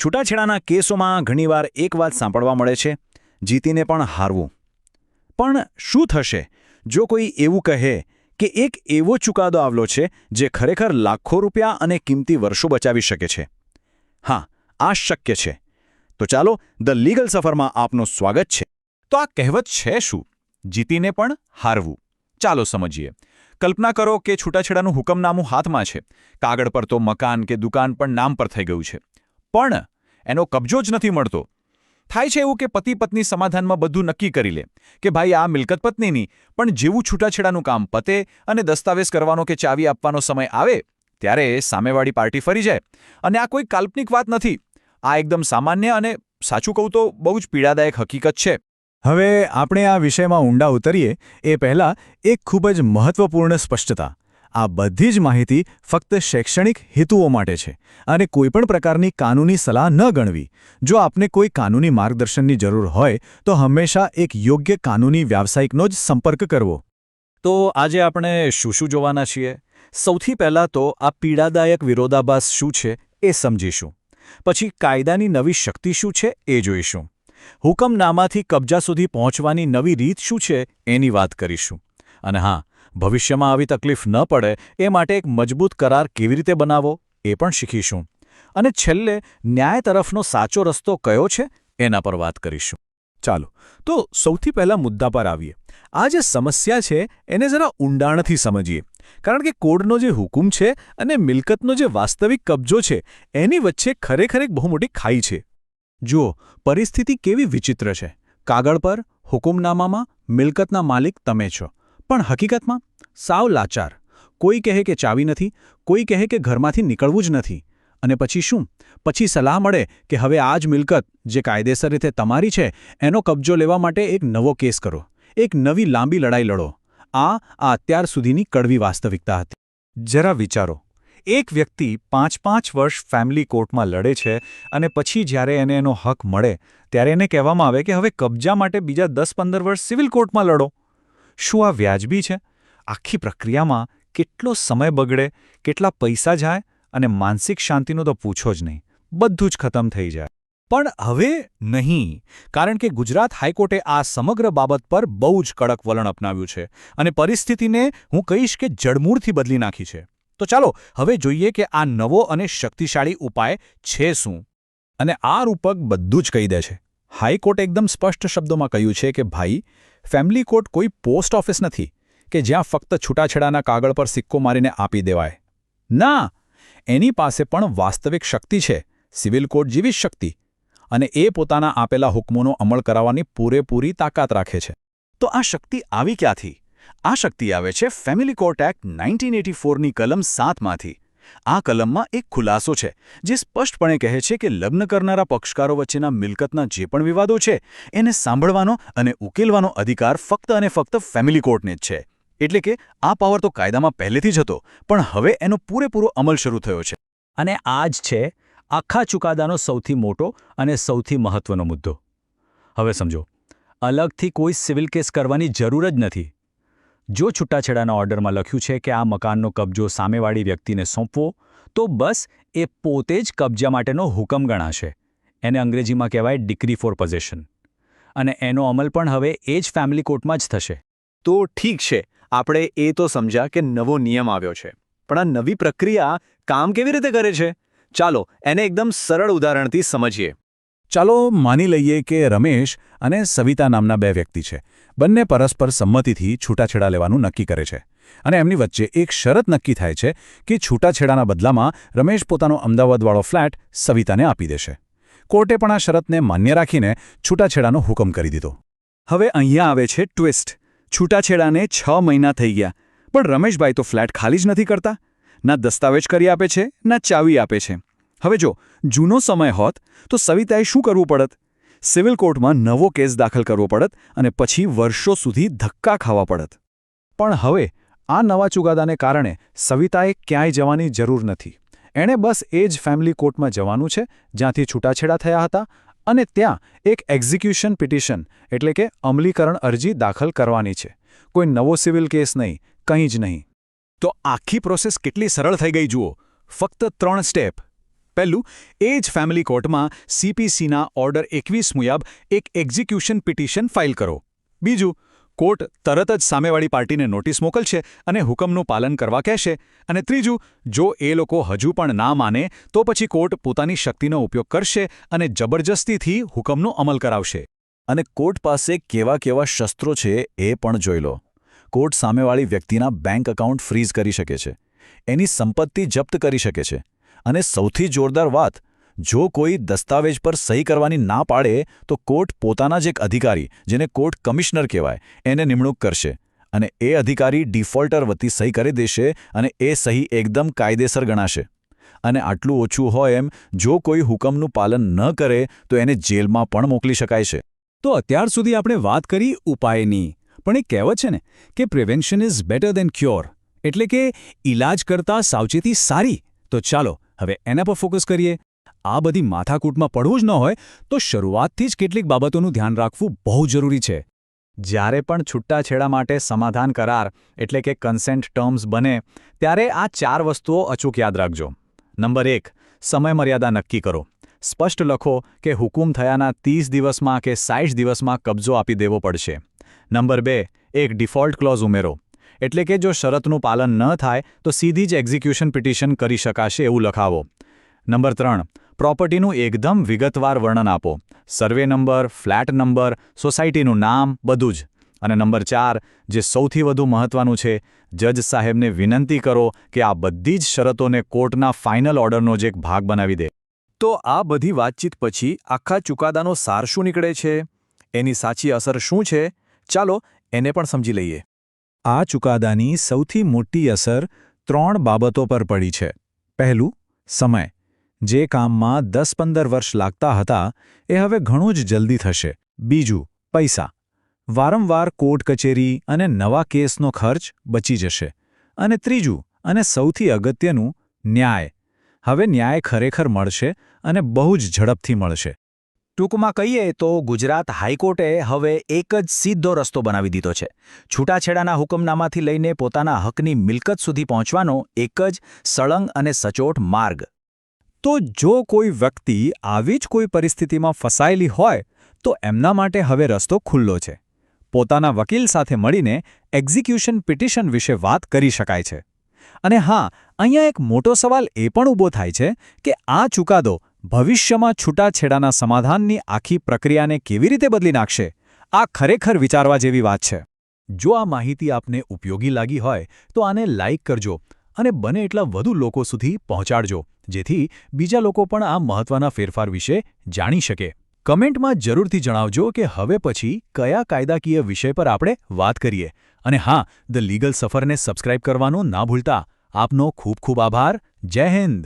છૂટાછેડાના કેસોમાં ઘણીવાર એક વાત સાંભળવા મળે છે, જીતીને પણ હારવું. પણ શું થશે જો કોઈ એવું કહે કે એક એવો ચુકાદો આવ્યો છે જે ખરેખર લાખો રૂપિયા અને કિંમતી વર્ષો બચાવી શકે છે? હા, આ શક્ય છે. તો ચાલો ધ લીગલ સફરમાં આપનું સ્વાગત છે. તો આ કહેવત છે શું? જીતીને પણ હારવું. ચાલો સમજીએ. કલ્પના કરો કે છૂટાછેડાનું હુકમનામું હાથમાં છે. કાગળ પર તો મકાન કે દુકાન પણ નામ પર થઈ ગયું છે, પણ એનો કબજો જ નથી મળતો. થાય છે એવું કે પતિ પત્ની સમાધાનમાં બધું નક્કી કરી લે કે ભાઈ આ મિલકત પત્નીની, પણ જેવું છૂટાછેડાનું કામ પતે અને દસ્તાવેજ કરવાનો કે ચાવી આપવાનો સમય આવે ત્યારે સામેવાળી પાર્ટી ફરી જાય. અને આ કોઈ કાલ્પનિક વાત નથી. આ એકદમ સામાન્ય અને સાચું કહું તો બહુ જ પીડાદાયક હકીકત છે. હવે આપણે આ વિષયમાં ઊંડા ઉતરીએ એ પહેલાં એક ખૂબ જ મહત્વપૂર્ણ સ્પષ્ટતા. આ બધી જ માહિતી ફક્ત શૈક્ષણિક હેતુઓ માટે છે અને કોઈપણ પ્રકારની કાનૂની સલાહ ન ગણવી. જો આપને કોઈ કાનૂની માર્ગદર્શનની જરૂર હોય તો હંમેશા એક યોગ્ય કાનૂની વ્યાવસાયિકનો જ સંપર્ક કરવો. તો આજે આપણે શું જોવાના છીએ? સૌથી પહેલાં તો આ પીડાદાયક વિરોધાભાસ શું છે એ સમજીશું. પછી કાયદાની નવી શક્તિ શું છે એ જોઈશું. હુકમનામાથી કબજા સુધી પહોંચવાની નવી રીત શું છે એની વાત કરીશું. અને હા, ભવિષ્યમાં આવી તકલીફ ન પડે એ માટે એક મજબૂત કરાર કેવી રીતે બનાવવો એ પણ શીખીશું. અને છેલ્લે ન્યાય તરફનો સાચો રસ્તો કયો છે એના પર વાત કરીશું. ચાલો, તો સૌથી પહેલા મુદ્દા પર આવીએ. આ જે સમસ્યા છે એને જરા ઊંડાણથી સમજીએ. કારણ કે કોડનો જે હુકુમ છે અને મિલકતનો જે વાસ્તવિક કબજો છે એની વચ્ચે ખરેખર એક બહુ મોટી ખાઈ છે. જુઓ, પરિસ્થિતિ કેવી વિચિત્ર છે. કાગળ પર હુકમનામામાં મિલકતના માલિક તમે છો, પણ હકીકતમાં સાવ લાચાર. કોઈ કહે કે ચાવી નથી, કોઈ કહે કે ઘરમાંથી નીકળવું જ નથી. અને પછી શું? પછી સલાહ મળે કે હવે આ જ મિલકત જે કાયદેસર રીતે તમારી છે એનો કબજો લેવા માટે એક નવો કેસ કરો, એક નવી લાંબી લડાઈ લડો. આ અત્યાર સુધીની કડવી વાસ્તવિકતા હતી. જરા વિચારો, એક વ્યક્તિ 5-5 વર્ષ ફેમિલી કોર્ટમાં લડે છે અને પછી જ્યારે એને એનો હક મળે ત્યારે એને કહેવામાં આવે કે હવે કબજા માટે બીજા 10-15 વર્ષ સિવિલ કોર્ટમાં લડો. શું આ વ્યાજબી છે? આખી પ્રક્રિયામાં કેટલો સમય બગડે, કેટલા પૈસા જાય અને માનસિક શાંતિનું તો પૂછો જ નહીં. બધું જ ખતમ થઈ જાય. પણ હવે નહીં, કારણ કે ગુજરાત હાઈકોર્ટે આ સમગ્ર બાબત પર બહુ જ કડક વલણ અપનાવ્યું છે અને પરિસ્થિતિને હું કહીશ કે જડમૂળથી બદલી નાખી છે. તો ચાલો હવે જોઈએ કે આ નવો અને શક્તિશાળી ઉપાય છે શું. અને આ રૂપક બધું જ કહી દે છે. હાઈકોર્ટે એકદમ સ્પષ્ટ શબ્દોમાં કહ્યું છે કે ભાઈ, ફેમિલી કોર્ટ કોઈ પોસ્ટ ઓફિસ નથી કે જ્યાં ફક્ત છૂટાછેડાના કાગળ પર સિક્કો મારીને આપી દેવાય. ના, એની પાસે પણ વાસ્તવિક શક્તિ છે, સિવિલ કોર્ટ જેવી શક્તિ. અને એ પોતાના આપેલા હુકમોનો અમલ કરાવવાની પૂરેપૂરી તાકાત રાખે છે. તો આ શક્તિ આવી ક્યાંથી? આ શક્તિ આવે છે ફેમિલી કોર્ટ એક્ટ 1984ની કલમ 7માંથી. આ કલમમાં એક ખુલાસો છે જે સ્પષ્ટપણે કહે છે કે લગ્ન કરનારા પક્ષકારો વચ્ચેના મિલકતના જે પણ વિવાદો છે એને સાંભળવાનો અને ઉકેલવાનો અધિકાર ફક્ત અને ફક્ત ફેમિલી કોર્ટને જ છે. એટલે કે આ પાવર તો કાયદામાં પહેલેથી જ હતો, પણ હવે એનો પૂરેપૂરો અમલ શરૂ થયો છે. અને આ જ છે આખા ચુકાદાનો સૌથી મોટો અને સૌથી મહત્વનો મુદ્દો. હવે સમજો, અલગથી કોઈ સિવિલ કેસ કરવાની જરૂર જ નથી. જો છૂટાછેડાના ઓર્ડરમાં લખ્યું છે કે આ મકાનનો કબજો સામેવાળી વ્યક્તિને સોંપવો, તો બસ એ પોતે જ કબજા માટેનો હુકમ ગણાશે. એને અંગ્રેજીમાં કહેવાય ડિક્રી ફોર પોઝેશન. અને એનો અમલ પણ હવે એ જ ફેમિલી કોર્ટમાં જ થશે. તો ઠીક છે, આપણે એ તો સમજ્યા કે નવો નિયમ આવ્યો છે, પણ આ નવી પ્રક્રિયા કામ કેવી રીતે કરે છે? ચાલો એને એકદમ સરળ ઉદાહરણથી સમજીએ. ચાલો માની લઈએ કે રમેશ અને સવિતા નામના બે વ્યક્તિ છે. બંને પરસ્પર સંમતિથી છૂટાછેડા લેવાનું નક્કી કરે છે અને એમની વચ્ચે એક શરત નક્કી થાય છે કે છૂટાછેડાના બદલામાં રમેશ પોતાનો અમદાવાદવાળો ફ્લેટ સવિતાને આપી દેશે. કોર્ટે પણ આ શરતને માન્ય રાખીને છૂટાછેડાનો હુકમ કરી દીધો. હવે અહીંયા આવે છે ટ્વિસ્ટ. છૂટાછેડાને 6 મહિના થઈ ગયા, પણ રમેશભાઈ તો ફ્લેટ ખાલી જ નથી કરતા. ના દસ્તાવેજ કરી આપે છે, ના ચાવી આપે છે. હવે જો જૂનો સમય હોત તો સવિતાએ શું કરવું પડત? સિવિલ કોર્ટમાં નવો કેસ દાખલ કરવો પડત અને પછી વર્ષો સુધી ધક્કા ખાવા પડત. પણ હવે આ નવા ચુકાદાને કારણે સવિતાએ ક્યાંય જવાની જરૂર નથી. એણે બસ એ જ ફેમિલી કોર્ટમાં જવાનું છે જ્યાંથી છૂટાછેડા થયા હતા અને ત્યાં એક એક્ઝિક્યુશન પિટિશન એટલે કે અમલીકરણ અરજી દાખલ કરવાની છે. કોઈ નવો સિવિલ કેસ નહીં, કંઈ જ નહીં. તો આખી પ્રોસેસ કેટલી સરળ થઈ ગઈ જુઓ. ફક્ત 3 સ્ટેપ. પહેલું, એ જ ફેમિલી કોર્ટમાં CPCના ઓર્ડર 21 મુજબ એક એક્ઝિક્યુશન પિટિશન ફાઇલ કરો. બીજું, કોર્ટ તરત જ સામેવાળી પાર્ટીને નોટિસ મોકલશે અને હુકમનું પાલન કરવા કહેશે. અને ત્રીજું, જો એ લોકો હજુ પણ ના માને તો પછી કોર્ટ પોતાની શક્તિનો ઉપયોગ કરશે અને જબરજસ્તીથી હુકમનો અમલ કરાવશે. અને કોર્ટ પાસે કેવા કેવા શસ્ત્રો છે એ પણ જોઈ લો. કોર્ટ સામેવાળી વ્યક્તિના બેંક એકાઉન્ટ ફ્રીઝ કરી શકે છે, એની સંપત્તિ જપ્ત કરી શકે છે, અને સૌથી જોરદાર વાત, જો કોઈ દસ્તાવેજ પર સહી કરવાની ના પાડે તો કોર્ટ પોતાના જ એક અધિકારી, જેને કોર્ટ કમિશનર કહેવાય, એને નિમણૂક કરશે અને એ અધિકારી ડિફોલ્ટર વતી સહી કરી દેશે અને એ સહી એકદમ કાયદેસર ગણાશે. અને આટલું ઓછું હોય એમ, જો કોઈ હુકમનું પાલન ન કરે તો એને જેલમાં પણ મોકલી શકાય છે. તો અત્યાર સુધી આપણે વાત કરી ઉપાયની, પણ એ કહેવત છે ને કે prevention is better than cure, એટલે કે ઈલાજ કરતાં સાવચેતી સારી. તો ચાલો હવે એના પર ફોકસ કરીએ. આ બધી માથાકૂટમાં પડવું જ ન હોય તો શરૂઆતથી જ કેટલીક બાબતોનું ધ્યાન રાખવું બહુ જરૂરી છે. જ્યારે પણ છૂટાછેડા માટે સમાધાન કરાર એટલે કે કન્સેન્ટ ટર્મ્સ બને ત્યારે આ 4 વસ્તુઓ અચૂક યાદ રાખજો. નંબર 1, સમયમર્યાદા નક્કી કરો. સ્પષ્ટ લખો કે હુકુમ થયાના 30 દિવસમાં કે 60 દિવસમાં કબજો આપી દેવો પડશે. નંબર 2, એક ડિફોલ્ટ ક્લોઝ ઉમેરો, એટલે કે જો શરતનું પાલન ન થાય તો સીધી જ એક્ઝિક્યુશન પિટિશન કરી શકાશે એવું લખાવો. નંબર 3, પ્રોપર્ટીનું એકદમ વિગતવાર વર્ણન આપો. સર્વે નંબર, ફ્લેટ નંબર, સોસાયટીનું નામ, બધું જ. અને નંબર 4, જે સૌથી વધુ મહત્વનું છે, જજ સાહેબને વિનંતી કરો કે આ બધી જ શરતોને કોર્ટના ફાઇનલ ઓર્ડરનો જ એક ભાગ બનાવી દે. તો આ બધી વાતચીત પછી આખા ચુકાદાનો સાર શું નીકળે છે, એની સાચી અસર શું છે, ચાલો એને પણ સમજી લઈએ. આ ચુકાદાની સૌથી મોટી અસર 3 બાબતો પર પડી છે. પહેલું, સમય. જે કામમાં 10-15 વર્ષ લાગતા હતા એ હવે ઘણું જ જલ્દી થશે. બીજું, પૈસા. વારંવાર કોર્ટ કચેરી અને નવા કેસનો ખર્ચ બચી જશે. અને ત્રીજું, અને સૌથી અગત્યનું, ન્યાય. હવે ન્યાય ખરેખર મળશે અને બહુ જ ઝડપથી મળશે. ટૂંકમાં કહીએ તો ગુજરાત હાઈકોર્ટે હવે એક જ સીધો રસ્તો બનાવી દીધો છે. છૂટાછેડાના હુકમનામાથી લઈને પોતાના હકની મિલકત સુધી પહોંચવાનો એક જ સળંગ અને સચોટ માર્ગ. તો જો કોઈ વ્યક્તિ આવી જ કોઈ પરિસ્થિતિમાં ફસાયેલી હોય તો એમના માટે હવે રસ્તો ખુલ્લો છે. પોતાના વકીલ સાથે મળીને એક્ઝિક્યુશન પિટિશન વિશે વાત કરી શકાય છે. અને હા, અહીંયા એક મોટો સવાલ એ પણ ઊભો થાય છે કે આ ચુકાદો ભવિષ્યમાં છૂટાછેડાના સમાધાનની આખી પ્રક્રિયાને કેવી રીતે બદલી નાખશે. આ ખરેખર વિચારવા જેવી વાત છે. જો આ માહિતી આપને ઉપયોગી લાગી હોય તો આને લાઇક કરજો અને બને એટલા વધુ લોકો સુધી પહોંચાડજો, જેથી બીજા લોકો પણ આ મહત્વના ફેરફાર વિશે જાણી શકે. કમેન્ટમાં જરૂરથી જણાવજો કે હવે પછી કયા કાયદાકીય વિષય પર આપણે વાત કરીએ. અને હા, ધ લીગલ સફરને સબસ્ક્રાઇબ કરવાનું ના ભૂલતા. આપનો ખૂબ ખૂબ આભાર. જય હિન્દ.